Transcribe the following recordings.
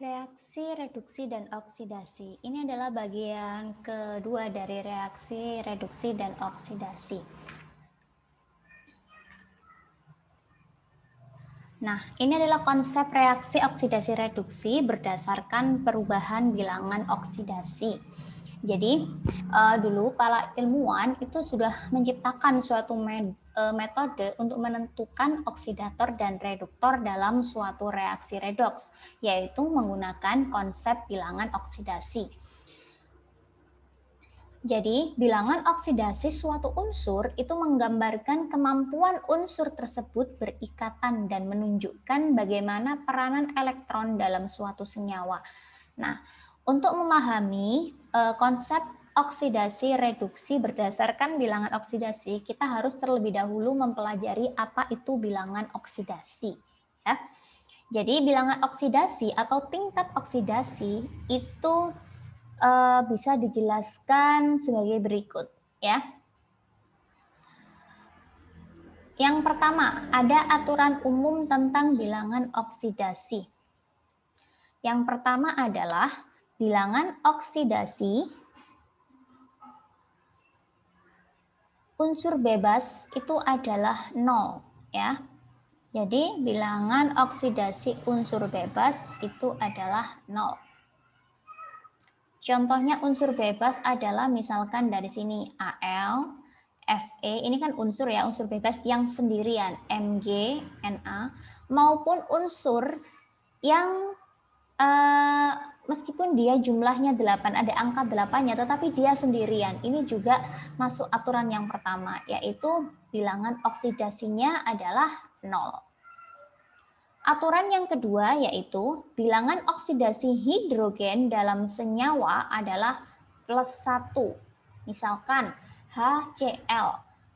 Reaksi, reduksi, dan oksidasi. Ini adalah bagian kedua dari reaksi, reduksi, dan oksidasi. Nah, ini adalah konsep reaksi oksidasi reduksi berdasarkan perubahan bilangan oksidasi. Jadi, dulu para ilmuwan itu sudah menciptakan suatu metode untuk menentukan oksidator dan reduktor dalam suatu reaksi redoks, yaitu menggunakan konsep bilangan oksidasi. Jadi, bilangan oksidasi suatu unsur itu menggambarkan kemampuan unsur tersebut berikatan dan menunjukkan bagaimana peranan elektron dalam suatu senyawa. Nah, untuk memahami konsep oksidasi reduksi berdasarkan bilangan oksidasi, kita harus terlebih dahulu mempelajari apa itu bilangan oksidasi. Ya. Jadi, bilangan oksidasi atau tingkat oksidasi itu bisa dijelaskan sebagai berikut, ya. Yang pertama, ada aturan umum tentang bilangan oksidasi. Yang pertama adalah bilangan oksidasi unsur bebas itu adalah 0, ya. Jadi, bilangan oksidasi unsur bebas itu adalah 0. Contohnya unsur bebas adalah misalkan dari sini Al, Fe, ini kan unsur ya, unsur bebas yang sendirian, Mg, Na, maupun unsur yang meskipun dia jumlahnya 8, ada angka 8-nya, tetapi dia sendirian. Ini juga masuk aturan yang pertama, yaitu bilangan oksidasinya adalah 0. Aturan yang kedua yaitu bilangan oksidasi hidrogen dalam senyawa adalah +1. Misalkan HCl,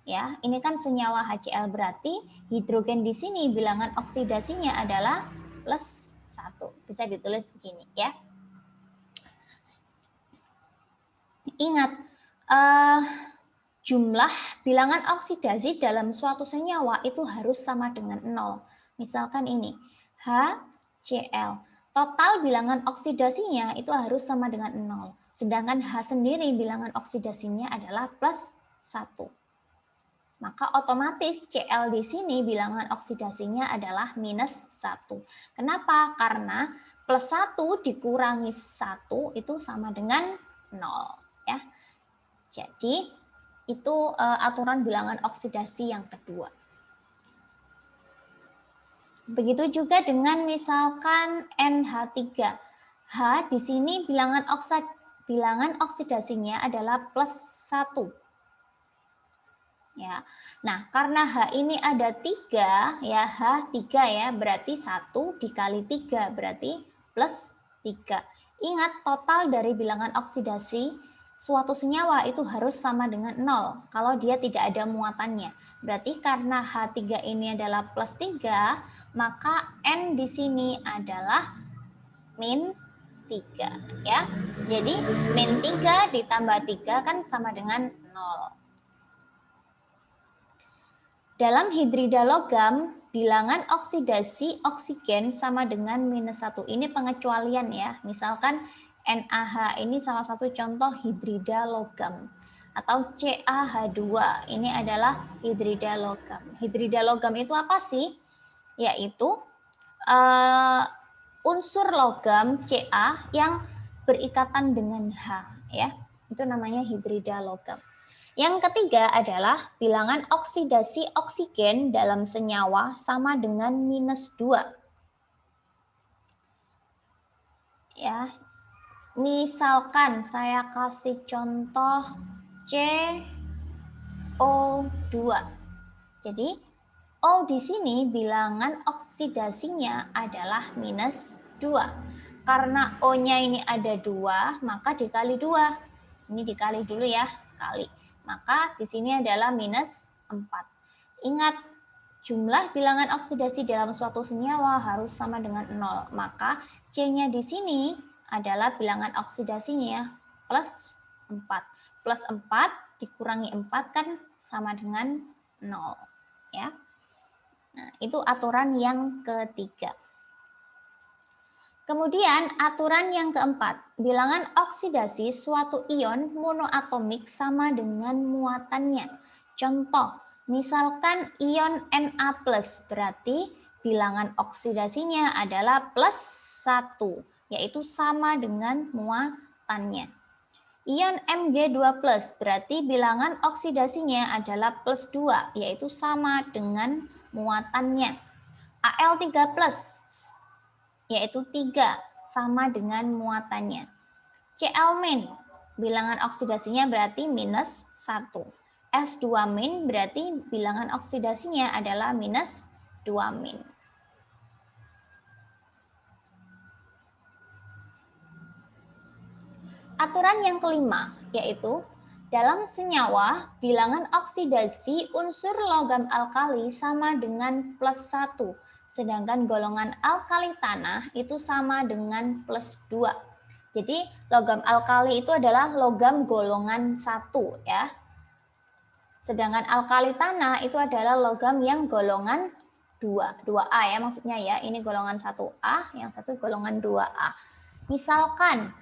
ya. Ini kan senyawa HCl, berarti hidrogen di sini bilangan oksidasinya adalah +1. Bisa ditulis begini, ya. Ingat, jumlah bilangan oksidasi dalam suatu senyawa itu harus sama dengan 0. Misalkan ini, HCl. Total bilangan oksidasinya itu harus sama dengan 0. Sedangkan H sendiri bilangan oksidasinya adalah +1. Maka otomatis Cl di sini bilangan oksidasinya adalah -1. Kenapa? Karena +1 dikurangi 1 itu sama dengan 0. Ya. Jadi, itu aturan bilangan oksidasi yang kedua. Begitu juga dengan misalkan NH3. H di sini bilangan oksidasinya adalah +1. Ya. Nah, karena H ini ada 3, ya, H3 ya, berarti 1 dikali 3 berarti +3. Ingat, total dari bilangan oksidasi suatu senyawa itu harus sama dengan 0 kalau dia tidak ada muatannya. Berarti karena H3 ini adalah +3, maka N di sini adalah -3, ya. Jadi -3 ditambah 3 kan sama dengan 0. Dalam hidrida logam, bilangan oksidasi oksigen sama dengan -1. Ini pengecualian ya. Misalkan NaH ini salah satu contoh hidrida logam. Atau CaH2 ini adalah hidrida logam. Hidrida logam itu apa sih? Yaitu unsur logam Ca yang berikatan dengan H, ya. Itu namanya hidrida logam. Yang ketiga adalah bilangan oksidasi oksigen dalam senyawa sama dengan -2. Ya. Misalkan saya kasih contoh CO2. Jadi O di sini bilangan oksidasinya adalah -2. Karena O-nya ini ada 2, maka dikali 2. Ini dikali dulu ya, kali. Maka di sini adalah -4. Ingat, jumlah bilangan oksidasi dalam suatu senyawa harus sama dengan 0. Maka C-nya di sini adalah bilangan oksidasinya +4. +4 dikurangi 4 kan sama dengan 0. Ya. Nah, itu aturan yang ketiga. Kemudian aturan yang keempat, bilangan oksidasi suatu ion monoatomik sama dengan muatannya. Contoh, misalkan ion Na+, berarti bilangan oksidasinya adalah +1, yaitu sama dengan muatannya. Ion Mg2+, berarti bilangan oksidasinya adalah +2, yaitu sama dengan muatannya. Al3+, yaitu 3, sama dengan muatannya. Cl-, bilangan oksidasinya berarti -1. S2- berarti bilangan oksidasinya adalah -2-. Aturan yang kelima, yaitu dalam senyawa, bilangan oksidasi unsur logam alkali sama dengan +1, sedangkan golongan alkali tanah itu sama dengan +2. Jadi logam alkali itu adalah logam golongan 1 ya. Sedangkan alkali tanah itu adalah logam yang golongan 2A ya maksudnya ya. Ini golongan 1A, yang satu golongan 2A. Misalkan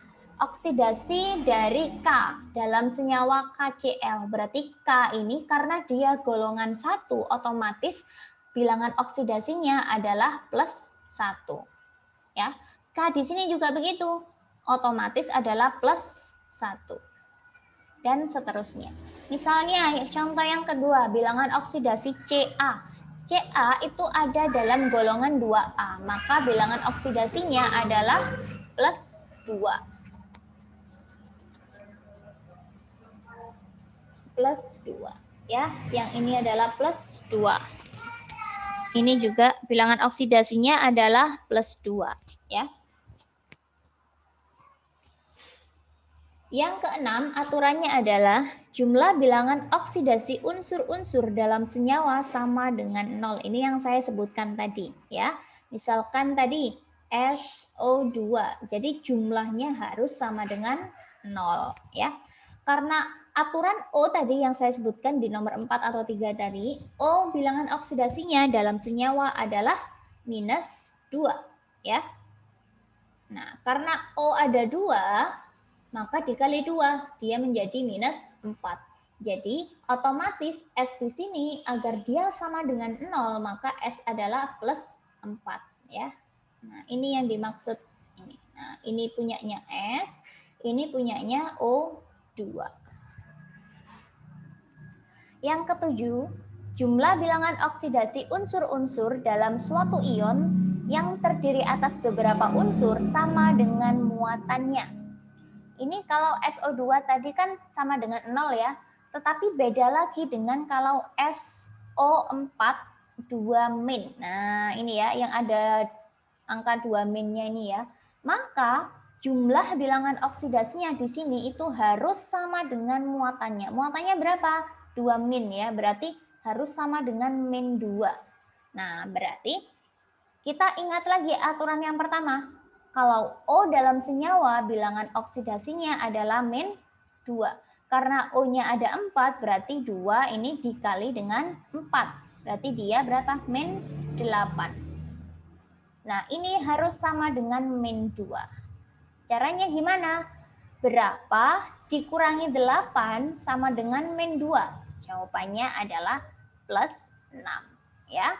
oksidasi dari K dalam senyawa KCl. Berarti K ini karena dia golongan 1 otomatis bilangan oksidasinya adalah +1. Ya. K di sini juga begitu. Otomatis adalah +1. Dan seterusnya. Misalnya contoh yang kedua, bilangan oksidasi Ca. Ca itu ada dalam golongan 2A, maka bilangan oksidasinya adalah +2. +2 ya, yang ini adalah +2. Ini juga bilangan oksidasinya adalah +2 ya. Yang keenam, aturannya adalah jumlah bilangan oksidasi unsur-unsur dalam senyawa sama dengan 0. Ini yang saya sebutkan tadi ya. Misalkan tadi SO2. Jadi jumlahnya harus sama dengan 0 ya. Karena aturan O tadi yang saya sebutkan di nomor 4 atau 3 tadi, O bilangan oksidasinya dalam senyawa adalah -2 ya. Nah, karena O ada 2, maka dikali 2, dia menjadi -4. Jadi otomatis S di sini agar dia sama dengan 0, maka S adalah +4 ya. Nah, ini yang dimaksud ini. Nah, ini punyanya S, ini punyanya O2. Yang ketujuh, jumlah bilangan oksidasi unsur-unsur dalam suatu ion yang terdiri atas beberapa unsur sama dengan muatannya. Ini kalau SO2 tadi kan sama dengan 0 ya, tetapi beda lagi dengan kalau SO4 2-. Nah, ini ya yang ada angka 2-nya ini ya. Maka jumlah bilangan oksidasinya di sini itu harus sama dengan muatannya. Muatannya berapa? 2- ya, berarti harus sama dengan -2. Nah, berarti kita ingat lagi aturan yang pertama. Kalau O dalam senyawa, bilangan oksidasinya adalah -2. Karena O-nya ada 4, berarti 2 ini dikali dengan 4. Berarti dia berapa? -8. Nah, ini harus sama dengan -2. Caranya gimana? Berapa dikurangi 8 sama dengan -2? Jawabannya adalah +6. Ya.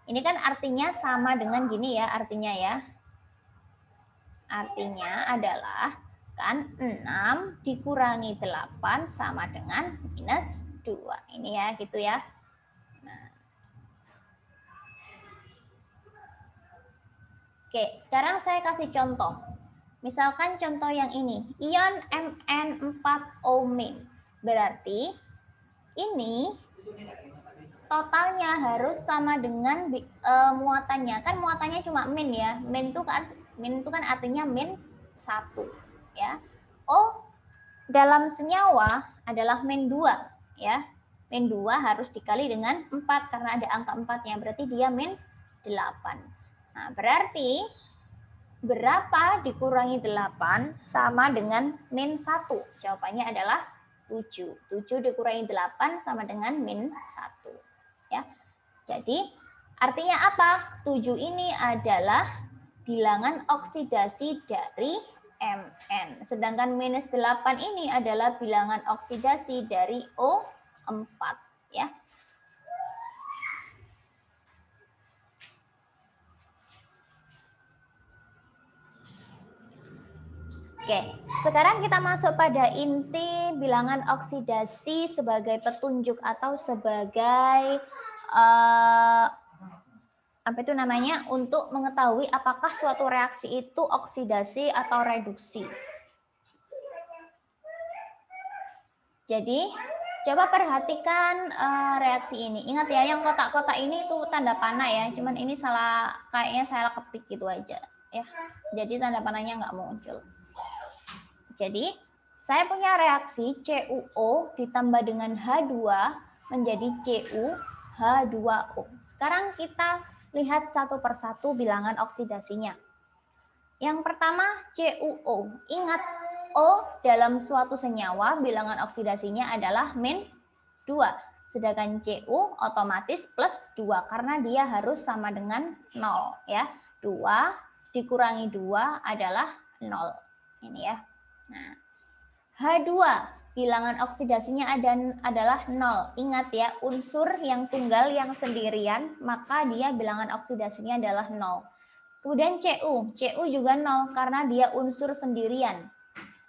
Ini kan artinya sama dengan gini ya, artinya ya. Artinya adalah kan 6 dikurangi 8 sama dengan -2. Ini ya gitu ya. Nah. Oke, sekarang saya kasih contoh. Misalkan contoh yang ini, ion Mn4O-. Berarti ini totalnya harus sama dengan muatannya. Kan muatannya cuma min ya. Min itu kan artinya -1 ya. O dalam senyawa adalah -2 ya. -2 harus dikali dengan 4 karena ada angka 4-nya, berarti dia -8. Nah, berarti berapa dikurangi 8 sama dengan -1? Jawabannya adalah 7. 7 dikurangi 8 sama dengan -1 ya. Jadi artinya apa? 7 ini adalah bilangan oksidasi dari Mn. Sedangkan minus 8 ini adalah bilangan oksidasi dari O4 ya. Oke, sekarang kita masuk pada inti bilangan oksidasi sebagai petunjuk atau sebagai apa itu namanya, untuk mengetahui apakah suatu reaksi itu oksidasi atau reduksi. Jadi coba perhatikan reaksi ini. Ingat ya, yang kotak-kotak ini tuh tanda panah ya. Cuman ini salah, kayaknya saya ketik gitu aja ya. Jadi tanda panahnya nggak muncul. Jadi saya punya reaksi CuO ditambah dengan H2 menjadi CuH2O. Sekarang kita lihat satu persatu bilangan oksidasinya. Yang pertama CuO. Ingat, O dalam suatu senyawa bilangan oksidasinya adalah min 2. Sedangkan Cu otomatis plus 2 karena dia harus sama dengan 0 ya. 2 dikurangi 2 adalah 0. Ini ya. Nah, H2 bilangan oksidasinya adalah 0. Ingat ya, unsur yang tunggal yang sendirian, maka dia bilangan oksidasinya adalah 0. Kemudian Cu juga 0 karena dia unsur sendirian.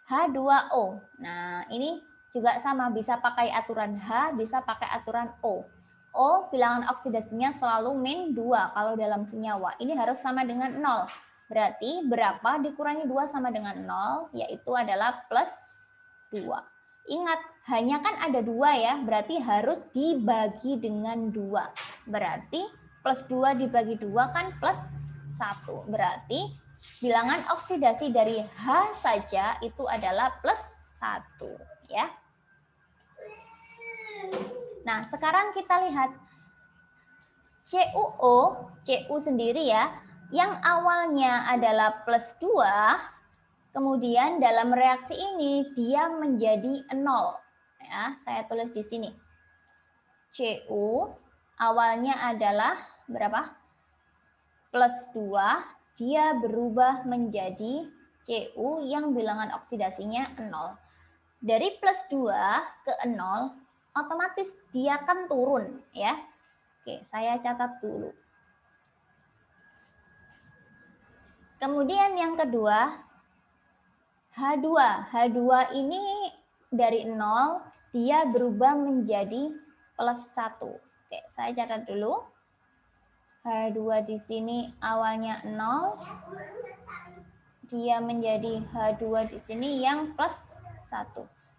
H2O. Nah, ini juga sama, bisa pakai aturan H, bisa pakai aturan O. O bilangan oksidasinya selalu min 2 kalau dalam senyawa. Ini harus sama dengan 0. Berarti berapa dikurangi 2 sama dengan 0, yaitu adalah plus 2. Ingat, hanya kan ada 2 ya, berarti harus dibagi dengan 2. Berarti plus 2 dibagi 2 kan plus 1. Berarti bilangan oksidasi dari H saja itu adalah plus 1 ya. Nah, sekarang kita lihat Cu sendiri ya, yang awalnya adalah plus 2, kemudian dalam reaksi ini dia menjadi 0. Ya, saya tulis di sini. Cu awalnya adalah berapa? Plus 2, dia berubah menjadi Cu yang bilangan oksidasinya 0. Dari plus 2 ke 0, otomatis dia akan turun ya. Oke, saya catat dulu. Kemudian yang kedua, H2. H2 ini dari 0, dia berubah menjadi plus 1. Oke, saya catat dulu. H2 di sini awalnya 0. Dia menjadi H2 di sini yang plus 1.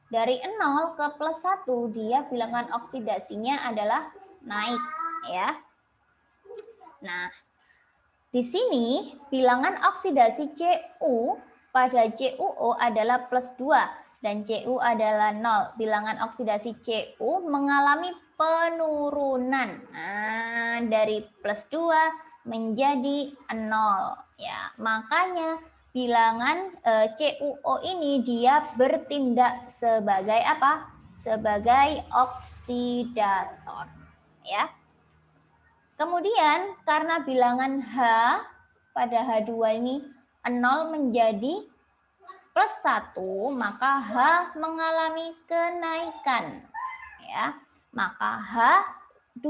Dari 0 ke plus 1, dia bilangan oksidasinya adalah naik ya. Nah, di sini bilangan oksidasi Cu pada CuO adalah plus 2 dan Cu adalah 0. Bilangan oksidasi Cu mengalami penurunan. Nah, dari plus 2 menjadi 0 ya. Makanya bilangan CuO ini dia bertindak sebagai apa? Sebagai oksidator ya. Kemudian karena bilangan H pada H2 ini 0 menjadi plus 1, maka H mengalami kenaikan ya. Maka H2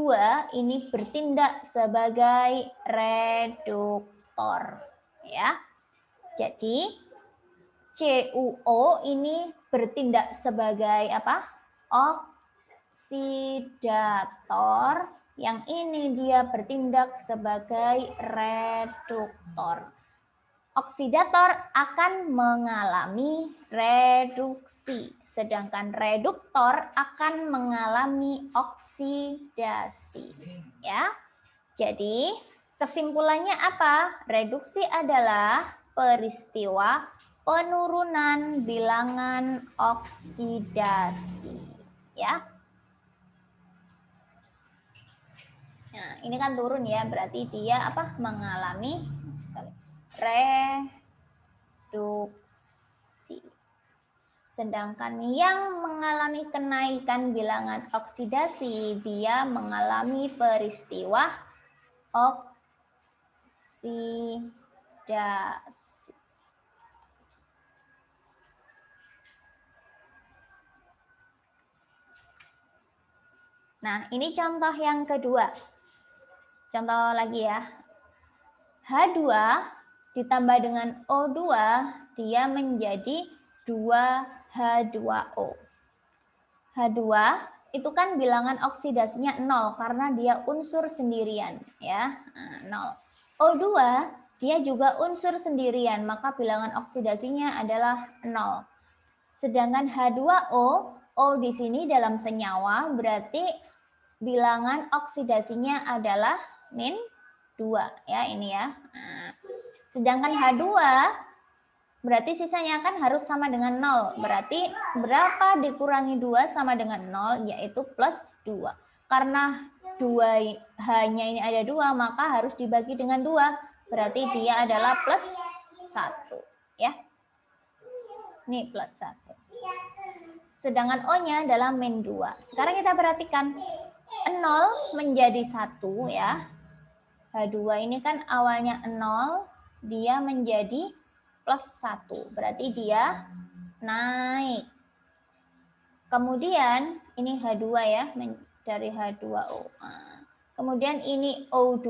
ini bertindak sebagai reduktor ya. Jadi CuO ini bertindak sebagai apa? Oksidator. Yang ini dia bertindak sebagai reduktor. Oksidator akan mengalami reduksi, sedangkan reduktor akan mengalami oksidasi. Ya. Jadi, kesimpulannya apa? Reduksi adalah peristiwa penurunan bilangan oksidasi. Ya. Nah, ini kan turun ya, berarti dia apa? Mengalami reduksi. Sedangkan yang mengalami kenaikan bilangan oksidasi, dia mengalami peristiwa oksidasi. oksidasi. Nah, ini contoh yang kedua. Contoh lagi ya. H2 ditambah dengan O2, dia menjadi 2H2O. H2 itu kan bilangan oksidasinya 0 karena dia unsur sendirian ya. 0. O2 dia juga unsur sendirian, maka bilangan oksidasinya adalah 0. Sedangkan H2O, O di sini dalam senyawa berarti bilangan oksidasinya adalah min 2 ya ini ya. Sedangkan H2 berarti sisanya kan harus sama dengan 0. Berarti berapa dikurangi 2 sama dengan 0? Yaitu plus 2. Karena 2 hanya ini ada 2, maka harus dibagi dengan 2. Berarti dia adalah plus 1. Ya. Ini plus 1. Sedangkan O-nya adalah min 2. Sekarang kita perhatikan. 0 menjadi 1 ya. H2 ini kan awalnya 0, dia menjadi plus 1. Berarti dia naik. Kemudian ini H2 ya, dari H2O. Kemudian ini O2,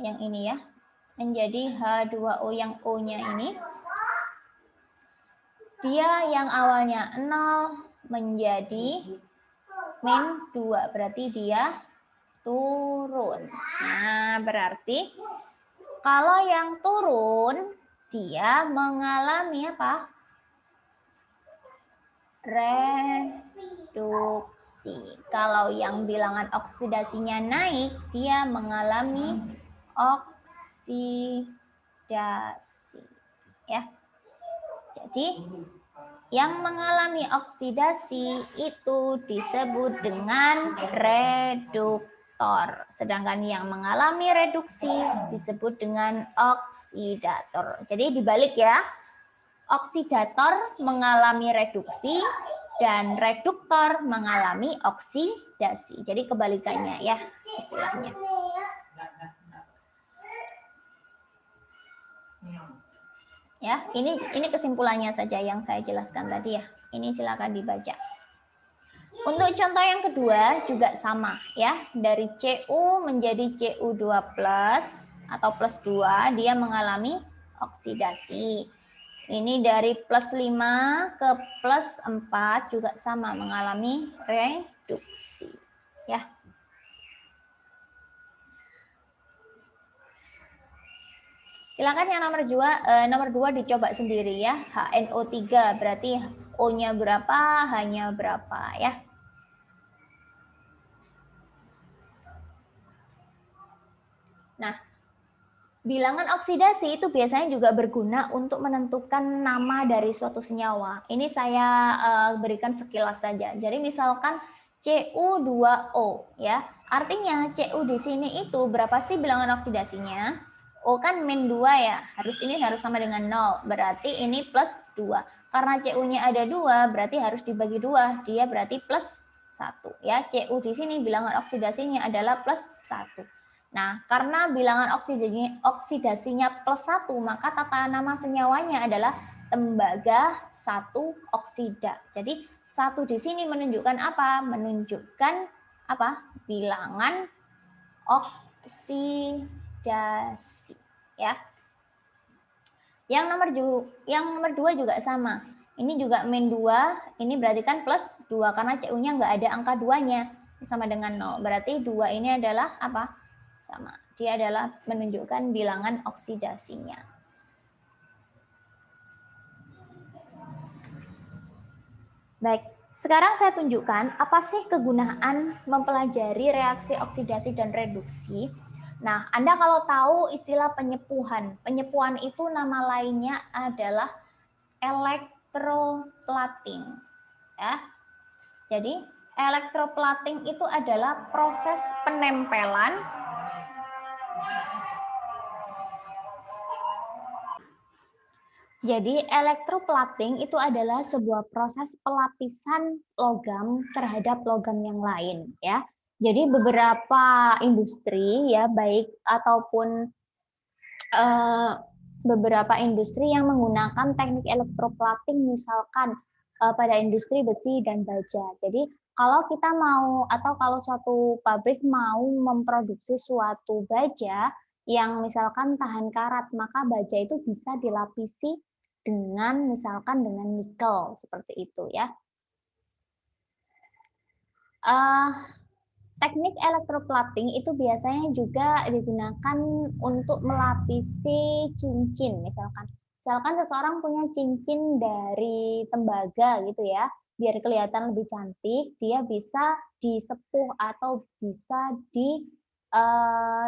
yang ini ya, menjadi H2O yang O-nya ini. Dia yang awalnya 0 menjadi min 2. Berarti dia turun. Nah, berarti kalau yang turun, dia mengalami apa? Reduksi. Kalau yang bilangan oksidasinya naik, dia mengalami oksidasi. Ya. Jadi, yang mengalami oksidasi itu disebut dengan reduktor. Sedangkan yang mengalami reduksi disebut dengan oksidator. Jadi dibalik ya. Oksidator mengalami reduksi dan reduktor mengalami oksidasi. Jadi kebalikannya ya istilahnya. Ya, ini kesimpulannya saja yang saya jelaskan tadi ya. Ini silakan dibaca. Untuk contoh yang kedua juga sama ya. Dari Cu menjadi Cu2+ atau plus 2, dia mengalami oksidasi. Ini dari plus 5 ke plus 4 juga sama mengalami reduksi. Ya. Silakan yang nomor 2 dicoba sendiri ya. HNO3 berarti O-nya berapa, H-nya berapa ya. Nah, bilangan oksidasi itu biasanya juga berguna untuk menentukan nama dari suatu senyawa. Ini saya berikan sekilas saja. Jadi misalkan Cu2O ya. Artinya Cu di sini itu berapa sih bilangan oksidasinya? O kan min 2 ya. Ini harus sama dengan 0. Berarti ini plus 2. Karena Cu-nya ada 2, berarti harus dibagi 2. Dia berarti plus 1 ya. Cu di sini bilangan oksidasinya adalah plus 1. Nah, karena bilangan oksidasinya plus 1, maka tata nama senyawanya adalah tembaga 1 oksida. Jadi 1 di sini menunjukkan apa? Menunjukkan apa? Bilangan oksidasi ya. Yang nomor 2 juga sama. Ini juga min 2, ini berarti kan plus 2 karena Cu-nya nggak ada angka 2-nya. Sama dengan 0. Berarti 2 ini adalah apa? Sama. Dia adalah menunjukkan bilangan oksidasinya. Baik, sekarang saya tunjukkan apa sih kegunaan mempelajari reaksi oksidasi dan reduksi. Nah, Anda kalau tahu istilah penyepuhan. Penyepuhan itu nama lainnya adalah electroplating. Ya. Jadi, electroplating itu adalah proses penempelan Jadi electroplating itu adalah sebuah proses pelapisan logam terhadap logam yang lain ya. Jadi beberapa industri ya baik ataupun beberapa industri yang menggunakan teknik elektroplating, misalkan pada industri besi dan baja. Jadi kalau kita mau atau kalau suatu pabrik mau memproduksi suatu baja yang misalkan tahan karat, maka baja itu bisa dilapisi dengan misalkan dengan nikel seperti itu ya. Teknik elektroplating itu biasanya juga digunakan untuk melapisi cincin, misalkan seseorang punya cincin dari tembaga gitu ya, biar kelihatan lebih cantik, dia bisa disepuh atau bisa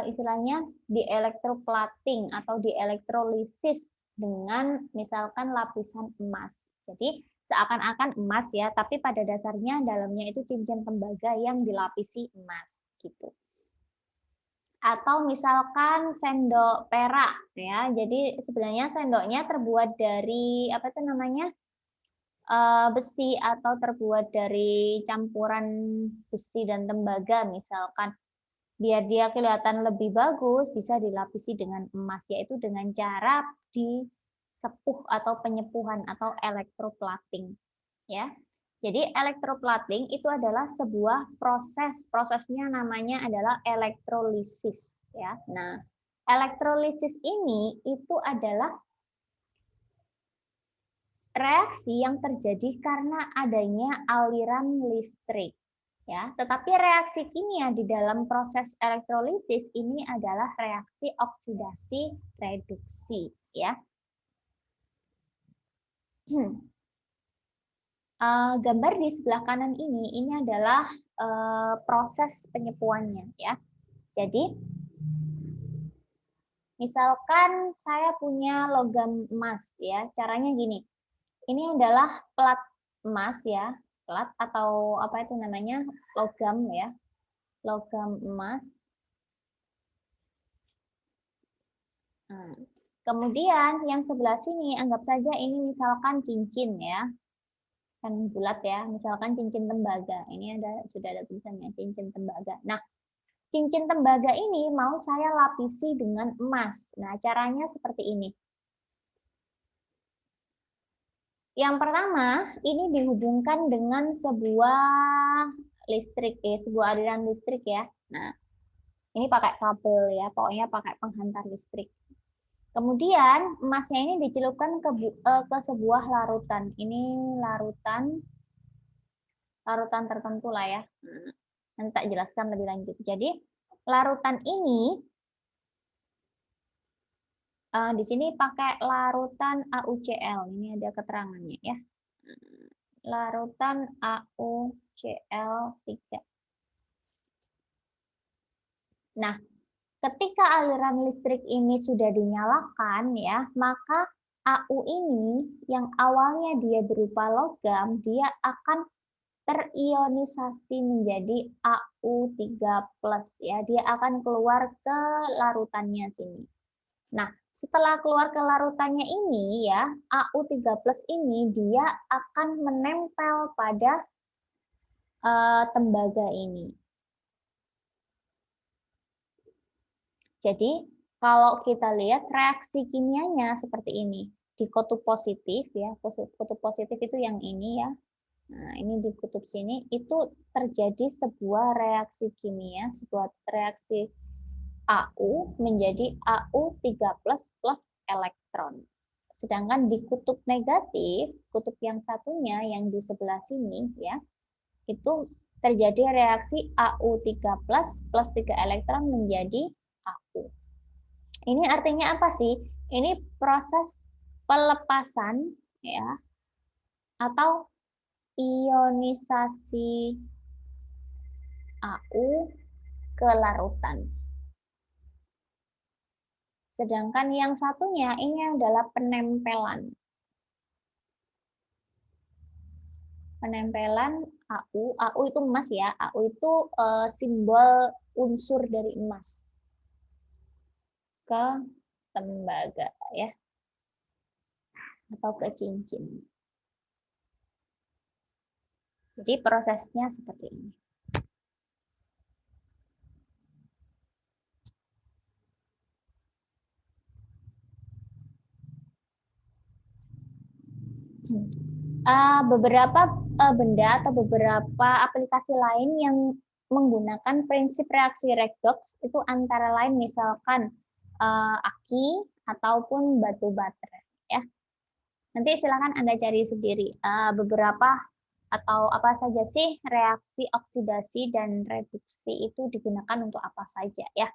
istilahnya di elektroplating atau di elektrolisis dengan misalkan lapisan emas. Jadi seakan-akan emas ya, tapi pada dasarnya dalamnya itu cincin tembaga yang dilapisi emas gitu. Atau misalkan sendok perak ya. Jadi sebenarnya sendoknya terbuat dari apa itu namanya? Besi atau terbuat dari campuran besi dan tembaga misalkan. Biar dia kelihatan lebih bagus bisa dilapisi dengan emas, yaitu dengan cara disepuh atau penyepuhan atau elektroplating ya. Jadi elektroplating itu adalah sebuah prosesnya namanya adalah elektrolisis ya. Nah, elektrolisis ini itu adalah reaksi yang terjadi karena adanya aliran listrik ya. Tetapi reaksi kimia di dalam proses elektrolisis ini adalah reaksi oksidasi reduksi ya. Gambar di sebelah kanan ini adalah proses penyepuannya ya. Jadi misalkan saya punya logam emas ya, caranya gini. Ini adalah plat emas ya, plat atau apa itu namanya? Logam ya. Logam emas. Nah, kemudian yang sebelah sini anggap saja ini misalkan cincin ya. Kan bulat ya, misalkan cincin tembaga. Ini sudah ada tulisannya cincin tembaga. Nah, cincin tembaga ini mau saya lapisi dengan emas. Nah, caranya seperti ini. Yang pertama, ini dihubungkan dengan sebuah listrik ya, sebuah aliran listrik ya. Nah, ini pakai kabel ya, pokoknya pakai penghantar listrik. Kemudian emasnya ini dicelupkan ke sebuah larutan. Ini larutan tertentu lah ya. Nanti tak jelaskan lebih lanjut. Jadi larutan ini di sini pakai larutan AuCl. Ini ada keterangannya ya. Larutan AuCl3. Nah, ketika aliran listrik ini sudah dinyalakan ya, maka AU ini yang awalnya dia berupa logam, dia akan terionisasi menjadi AU3+ ya. Dia akan keluar ke larutannya sini. Nah, setelah keluar ke larutannya ini ya, AU3+ ini dia akan menempel pada tembaga ini. Jadi, kalau kita lihat reaksi kimianya seperti ini. Di kutub positif ya, kutub positif itu yang ini ya. Nah, ini di kutub sini itu terjadi sebuah reaksi kimia, sebuah reaksi AU menjadi AU3+ plus elektron. Sedangkan di kutub negatif, kutub yang satunya yang di sebelah sini ya, itu terjadi reaksi AU3+ plus 3 elektron menjadi AU. Ini artinya apa sih? Ini proses pelepasan ya atau ionisasi AU ke larutan. Sedangkan yang satunya ini adalah penempelan. Penempelan AU, AU itu emas ya, AU itu simbol unsur dari emas ke tembaga ya, atau ke cincin. Jadi prosesnya seperti ini. Beberapa benda atau beberapa aplikasi lain yang menggunakan prinsip reaksi redoks itu antara lain misalkan aki ataupun batu baterai ya. Nanti silakan Anda cari sendiri beberapa atau apa saja sih reaksi oksidasi dan reduksi itu digunakan untuk apa saja ya.